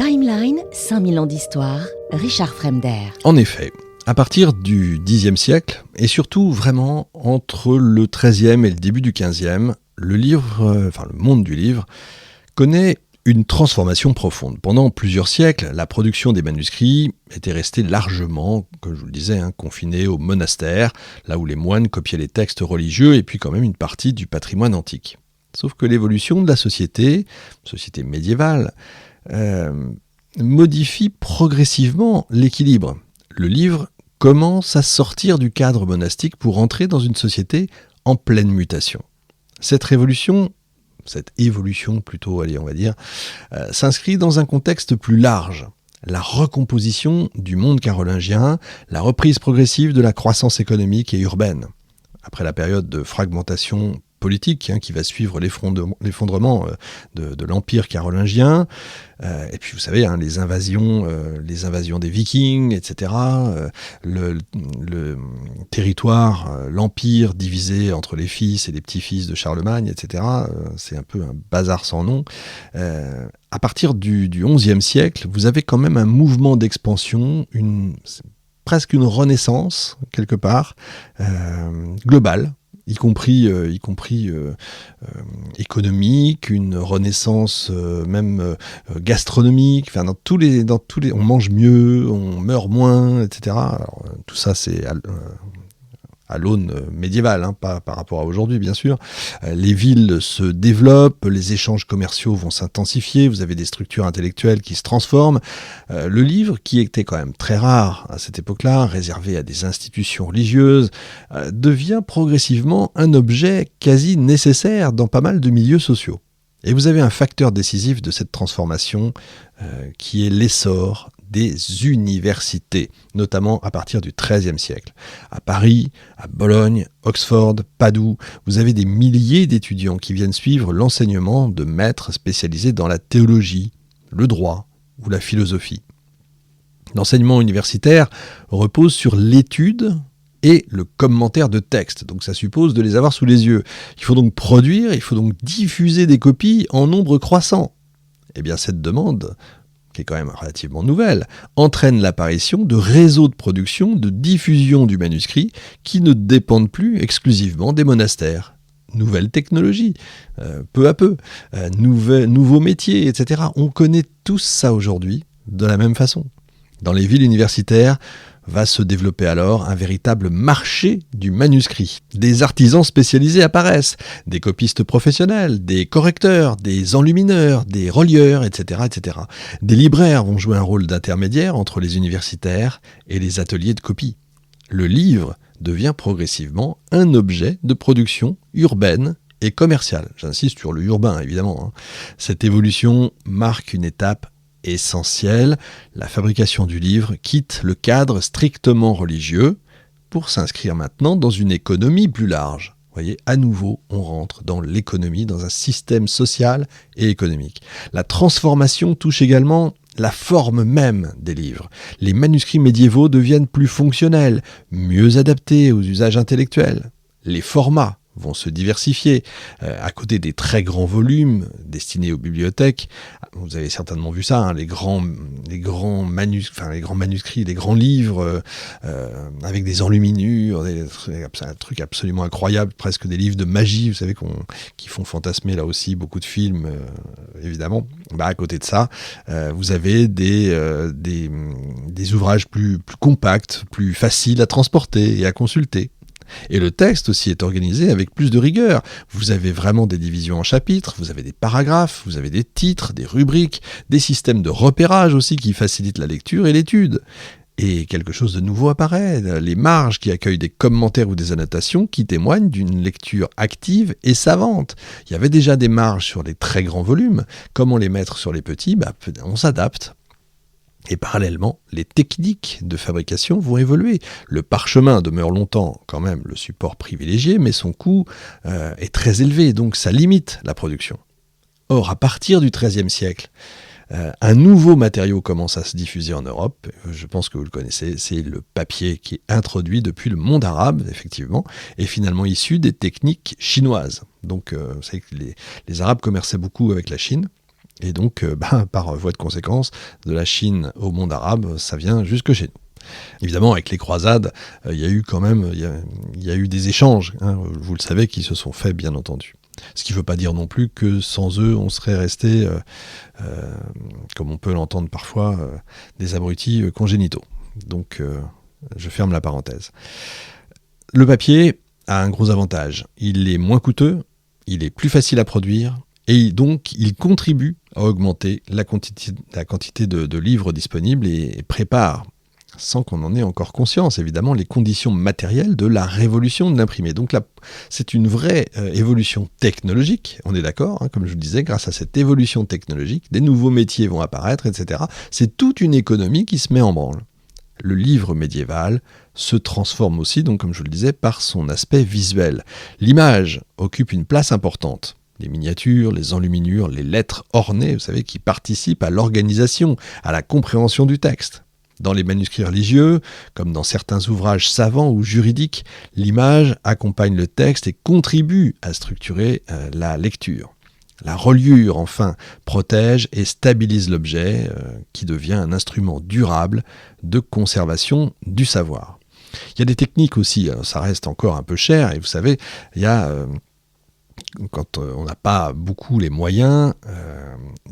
Timeline, 5000 ans d'histoire, Richard Fremder. En effet, à partir du Xe siècle, et surtout vraiment entre le XIIIe et le début du XVe, le monde du livre, connaît une transformation profonde. Pendant plusieurs siècles, la production des manuscrits était restée largement, comme je vous le disais, confinée aux monastères, là où les moines copiaient les textes religieux et puis quand même une partie du patrimoine antique. Sauf que l'évolution de la société médiévale, modifie progressivement l'équilibre. Le livre commence à sortir du cadre monastique pour entrer dans une société en pleine mutation. Cette évolution plutôt, on va dire, s'inscrit dans un contexte plus large. La recomposition du monde carolingien, la reprise progressive de la croissance économique et urbaine. Après la période de fragmentation politique qui va suivre l'effondrement de l'Empire carolingien, et puis vous savez, les invasions des Vikings, etc., le territoire, l'Empire divisé entre les fils et les petits-fils de Charlemagne, etc., c'est un peu un bazar sans nom. À partir du XIe siècle, vous avez quand même un mouvement d'expansion, presque une renaissance, quelque part, globale, y compris économique, une renaissance même gastronomique. Enfin, dans tous les, on mange mieux, on meurt moins, etc. Alors, tout ça, c'est à l'aune médiévale, pas par rapport à aujourd'hui, bien sûr. Les villes se développent, les échanges commerciaux vont s'intensifier, vous avez des structures intellectuelles qui se transforment. Le livre, qui était quand même très rare à cette époque-là, réservé à des institutions religieuses, devient progressivement un objet quasi nécessaire dans pas mal de milieux sociaux. Et vous avez un facteur décisif de cette transformation qui est l'essor des universités, notamment à partir du XIIIe siècle. À Paris, à Bologne, Oxford, Padoue, vous avez des milliers d'étudiants qui viennent suivre l'enseignement de maîtres spécialisés dans la théologie, le droit ou la philosophie. L'enseignement universitaire repose sur l'étude et le commentaire de textes, donc ça suppose de les avoir sous les yeux. Il faut donc produire, il faut donc diffuser des copies en nombre croissant. Eh bien cette demande, qui est quand même relativement nouvelle, entraîne l'apparition de réseaux de production, de diffusion du manuscrit, qui ne dépendent plus exclusivement des monastères. Nouvelles technologies, peu à peu, nouveaux métiers, etc. On connaît tous ça aujourd'hui de la même façon. Dans les villes universitaires, va se développer alors un véritable marché du manuscrit. Des artisans spécialisés apparaissent, des copistes professionnels, des correcteurs, des enlumineurs, des relieurs, etc., etc. Des libraires vont jouer un rôle d'intermédiaire entre les universitaires et les ateliers de copie. Le livre devient progressivement un objet de production urbaine et commerciale. J'insiste sur le urbain, évidemment. Cette évolution marque une étape essentiel, la fabrication du livre quitte le cadre strictement religieux pour s'inscrire maintenant dans une économie plus large. Vous voyez, à nouveau, on rentre dans l'économie, dans un système social et économique. La transformation touche également la forme même des livres. Les manuscrits médiévaux deviennent plus fonctionnels, mieux adaptés aux usages intellectuels. Les formats vont se diversifier. À côté des très grands volumes destinés aux bibliothèques, vous avez certainement vu ça, les grands manuscrits, les grands livres avec des enluminures, un truc absolument incroyable, presque des livres de magie, vous savez, qui font fantasmer là aussi beaucoup de films, évidemment. À côté de ça, vous avez des ouvrages plus compacts, plus faciles à transporter et à consulter. Et le texte aussi est organisé avec plus de rigueur. Vous avez vraiment des divisions en chapitres, vous avez des paragraphes, vous avez des titres, des rubriques, des systèmes de repérage aussi qui facilitent la lecture et l'étude. Et quelque chose de nouveau apparaît, les marges qui accueillent des commentaires ou des annotations qui témoignent d'une lecture active et savante. Il y avait déjà des marges sur les très grands volumes. Comment les mettre sur les petits ? On s'adapte. Et parallèlement, les techniques de fabrication vont évoluer. Le parchemin demeure longtemps quand même le support privilégié, mais son coût est très élevé, donc ça limite la production. Or, à partir du XIIIe siècle, un nouveau matériau commence à se diffuser en Europe. Je pense que vous le connaissez, c'est le papier qui est introduit depuis le monde arabe, effectivement, et finalement issu des techniques chinoises. Donc, vous savez que les Arabes commerçaient beaucoup avec la Chine. Et donc, par voie de conséquence, de la Chine au monde arabe, ça vient jusque chez nous. Évidemment, avec les croisades, il y a eu des échanges, vous le savez, qui se sont faits, bien entendu. Ce qui ne veut pas dire non plus que sans eux, on serait resté, comme on peut l'entendre parfois, des abrutis congénitaux. Donc, je ferme la parenthèse. Le papier a un gros avantage. Il est moins coûteux, il est plus facile à produire, et donc il contribue à augmenter la quantité de livres disponibles et prépare, sans qu'on en ait encore conscience, évidemment, les conditions matérielles de la révolution de l'imprimé. Donc là, c'est une vraie évolution technologique, on est d'accord, comme je vous le disais, grâce à cette évolution technologique, des nouveaux métiers vont apparaître, etc. C'est toute une économie qui se met en branle. Le livre médiéval se transforme aussi, donc comme je vous le disais, par son aspect visuel. L'image occupe une place importante. Les miniatures, les enluminures, les lettres ornées, vous savez, qui participent à l'organisation, à la compréhension du texte. Dans les manuscrits religieux, comme dans certains ouvrages savants ou juridiques, l'image accompagne le texte et contribue à structurer la lecture. La reliure, enfin, protège et stabilise l'objet, qui devient un instrument durable de conservation du savoir. Il y a des techniques aussi, alors ça reste encore un peu cher, et vous savez, il y a... quand on n'a pas beaucoup les moyens,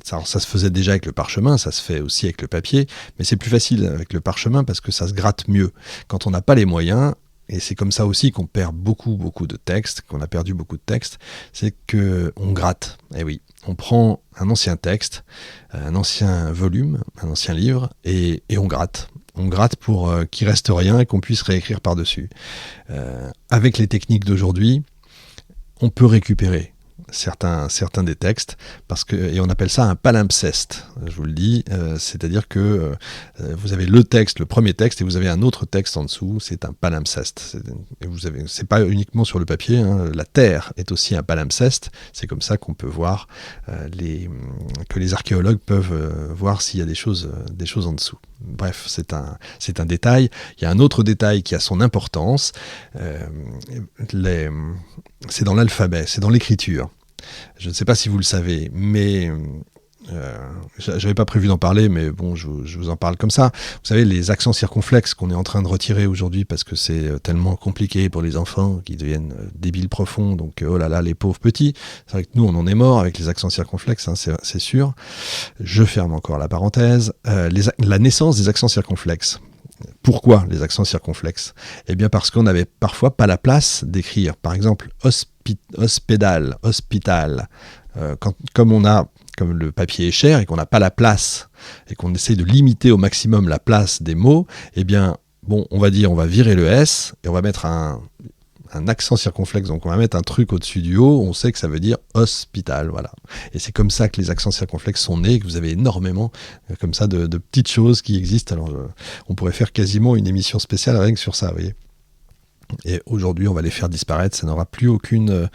ça se faisait déjà avec le parchemin, ça se fait aussi avec le papier, mais c'est plus facile avec le parchemin parce que ça se gratte mieux. Quand on n'a pas les moyens, et c'est comme ça aussi qu'on perd beaucoup de textes, qu'on a perdu beaucoup de textes, c'est qu'on gratte. Et oui, on prend un ancien texte, un ancien volume, un ancien livre, et on gratte. On gratte pour qu'il reste rien et qu'on puisse réécrire par-dessus. Avec les techniques d'aujourd'hui, on peut récupérer certains des textes, et on appelle ça un palimpseste, je vous le dis, c'est-à-dire que vous avez le texte, le premier texte, et vous avez un autre texte en dessous, c'est un palimpseste. C'est pas uniquement sur le papier, la terre est aussi un palimpseste, c'est comme ça qu'on peut voir, que les archéologues peuvent voir s'il y a des choses en dessous. Bref, c'est un détail. Il y a un autre détail qui a son importance, c'est dans l'alphabet, c'est dans l'écriture. Je ne sais pas si vous le savez, mais j'avais pas prévu d'en parler, mais bon, je vous en parle comme ça. Vous savez, les accents circonflexes qu'on est en train de retirer aujourd'hui parce que c'est tellement compliqué pour les enfants qui deviennent débiles profonds, donc oh là là, les pauvres petits. C'est vrai que nous, on en est mort avec les accents circonflexes, c'est sûr. Je ferme encore la parenthèse. La naissance des accents circonflexes. Pourquoi les accents circonflexes ? Eh bien parce qu'on n'avait parfois pas la place d'écrire. Par exemple, hospital. Comme le papier est cher et qu'on n'a pas la place et qu'on essaye de limiter au maximum la place des mots, eh bien, bon, on va virer le S et on va mettre un accent circonflexe, donc on va mettre un truc au-dessus du O, on sait que ça veut dire hospital, voilà. Et c'est comme ça que les accents circonflexes sont nés, que vous avez énormément comme ça de petites choses qui existent. Alors on pourrait faire quasiment une émission spéciale rien que sur ça, vous voyez. Et aujourd'hui, on va les faire disparaître, ça n'aura plus aucune...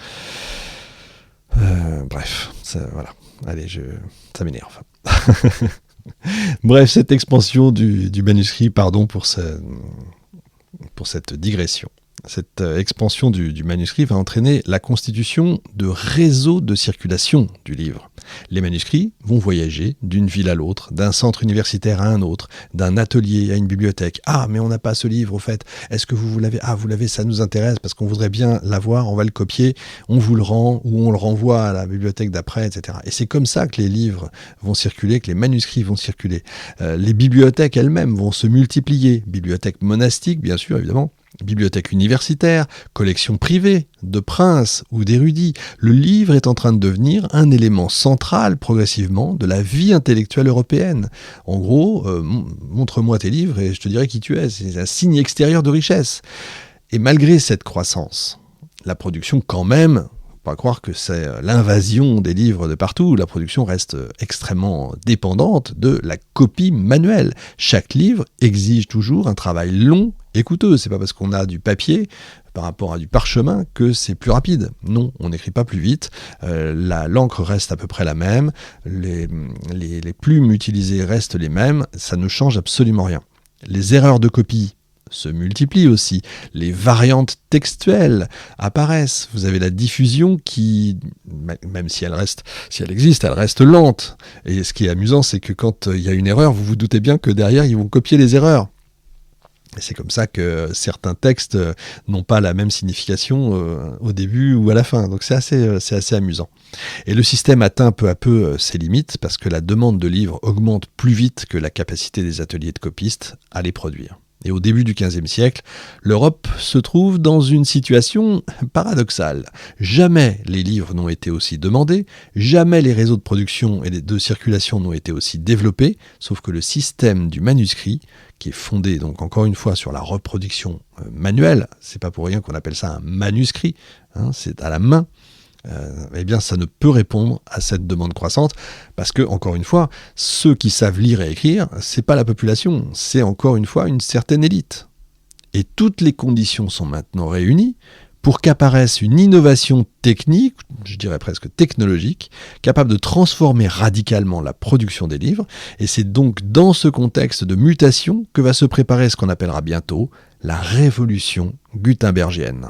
bref, voilà. Allez, ça m'énerve. Bref, cette expansion du manuscrit, pardon pour cette digression. Cette expansion du manuscrit va entraîner la constitution de réseaux de circulation du livre. Les manuscrits vont voyager d'une ville à l'autre, d'un centre universitaire à un autre, d'un atelier à une bibliothèque. Ah, mais on n'a pas ce livre au fait. Est-ce que vous l'avez ? Ah, vous l'avez, ça nous intéresse parce qu'on voudrait bien l'avoir, on va le copier, on vous le rend ou on le renvoie à la bibliothèque d'après, etc. Et c'est comme ça que les livres vont circuler, que les manuscrits vont circuler. Les bibliothèques elles-mêmes vont se multiplier. Bibliothèques monastiques, bien sûr, évidemment. Bibliothèque universitaire, collection privée, de princes ou d'érudits. Le livre est en train de devenir un élément central progressivement de la vie intellectuelle européenne. En gros, montre-moi tes livres et je te dirai qui tu es. C'est un signe extérieur de richesse. Et malgré cette croissance, la production quand même... pas croire que c'est l'invasion des livres de partout. La production reste extrêmement dépendante de la copie manuelle. Chaque livre exige toujours un travail long et coûteux. C'est pas parce qu'on a du papier par rapport à du parchemin que c'est plus rapide. Non, on n'écrit pas plus vite. L'encre reste à peu près la même. Les plumes utilisées restent les mêmes. Ça ne change absolument rien. Les erreurs de copie se multiplient aussi. Les variantes textuelles apparaissent. Vous avez la diffusion qui, même si elle existe, elle reste lente. Et ce qui est amusant, c'est que quand il y a une erreur, vous vous doutez bien que derrière, ils vont copier les erreurs. Et c'est comme ça que certains textes n'ont pas la même signification au début ou à la fin. Donc c'est assez amusant. Et le système atteint peu à peu ses limites parce que la demande de livres augmente plus vite que la capacité des ateliers de copistes à les produire. Et au début du XVe siècle, l'Europe se trouve dans une situation paradoxale. Jamais les livres n'ont été aussi demandés, jamais les réseaux de production et de circulation n'ont été aussi développés, sauf que le système du manuscrit, qui est fondé donc encore une fois sur la reproduction manuelle, c'est pas pour rien qu'on appelle ça un manuscrit, c'est à la main, eh bien ça ne peut répondre à cette demande croissante parce que, encore une fois, ceux qui savent lire et écrire, c'est pas la population, c'est encore une fois une certaine élite. Et toutes les conditions sont maintenant réunies pour qu'apparaisse une innovation technique, je dirais presque technologique, capable de transformer radicalement la production des livres, et c'est donc dans ce contexte de mutation que va se préparer ce qu'on appellera bientôt la révolution gutenbergienne.